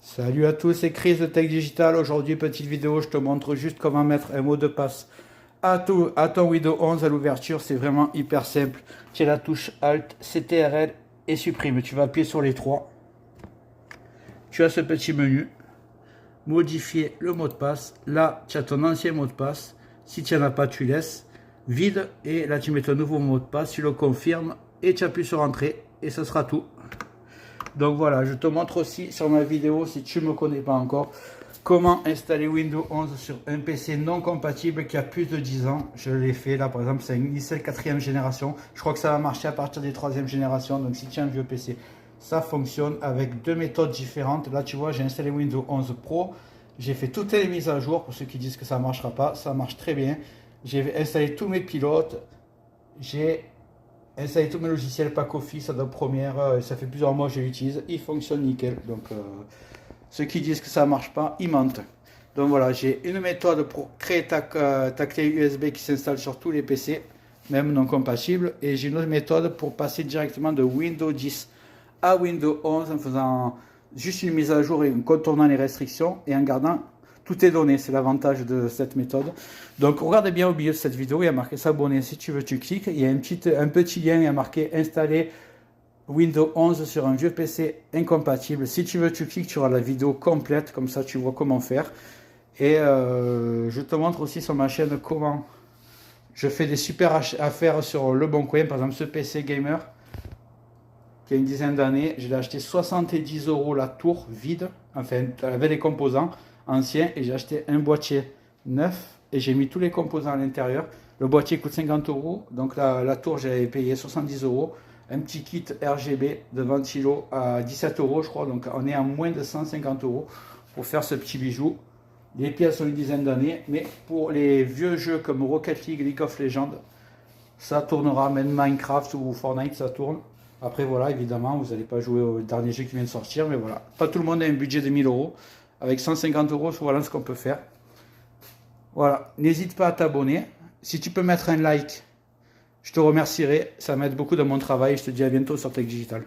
Salut à tous, c'est Chris de Tech Digital. Aujourd'hui, petite vidéo, je te montre juste comment mettre un mot de passe à ton Windows 11 à l'ouverture. C'est vraiment hyper simple. Tu as la touche Alt, CTRL et supprime. Tu vas appuyer sur les trois. Tu as ce petit menu. Modifier le mot de passe. Là, tu as ton ancien mot de passe. Si tu n'en as pas, tu laisses. Vide. Et là, tu mets ton nouveau mot de passe. Tu le confirmes et tu appuies sur Entrée. Et ce sera tout. Donc voilà, je te montre aussi sur ma vidéo, si tu ne me connais pas encore, comment installer Windows 11 sur un PC non compatible qui a plus de 10 ans. Je l'ai fait là, par exemple, c'est un Intel 4e génération. Je crois que ça va marcher à partir des 3e génération. Donc si tu as un vieux PC, ça fonctionne avec deux méthodes différentes. Là, tu vois, j'ai installé Windows 11 Pro. J'ai fait toutes les mises à jour. Pour ceux qui disent que ça ne marchera pas, ça marche très bien. J'ai installé tous mes pilotes. J'ai installer tous mes logiciels pack office, Adobe Premiere, ça fait plusieurs mois que je l'utilise, il fonctionne nickel. Donc ceux qui disent que ça ne marche pas, ils mentent. Donc voilà, j'ai une méthode pour créer ta clé USB qui s'installe sur tous les PC, même non compatibles. Et j'ai une autre méthode pour passer directement de Windows 10 à Windows 11 en faisant juste une mise à jour et en contournant les restrictions et en gardant toutes tes données. C'est l'avantage de cette méthode. Donc regarde bien au milieu de cette vidéo, il y a marqué s'abonner. Si tu veux, tu cliques. Il y a un petit lien, il y a marqué installer Windows 11 sur un vieux PC incompatible. Si tu veux, tu cliques, tu auras la vidéo complète. Comme ça, tu vois comment faire. Et je te montre aussi sur ma chaîne comment je fais des super affaires sur Le Bon Coin. Par exemple, ce PC gamer qui a une dizaine d'années, je l'ai acheté 70 € la tour vide, enfin avec les composants anciens, et j'ai acheté un boîtier neuf et j'ai mis tous les composants à l'intérieur. Le boîtier coûte 50 €, donc la tour j'avais payé 70 €. Un petit kit RGB de ventilo à 17 € je crois, donc on est à moins de 150 € pour faire ce petit bijou. Les pièces ont une dizaine d'années, mais pour les vieux jeux comme Rocket League, League of Legends, ça tournera, même Minecraft ou Fortnite ça tourne. Après voilà, évidemment, vous n'allez pas jouer au dernier jeu qui vient de sortir, mais voilà. Pas tout le monde a un budget de 1000 €. Avec 150 €, voilà ce qu'on peut faire. Voilà, n'hésite pas à t'abonner. Si tu peux mettre un like, je te remercierai. Ça m'aide beaucoup dans mon travail. Je te dis à bientôt sur Tech Digital.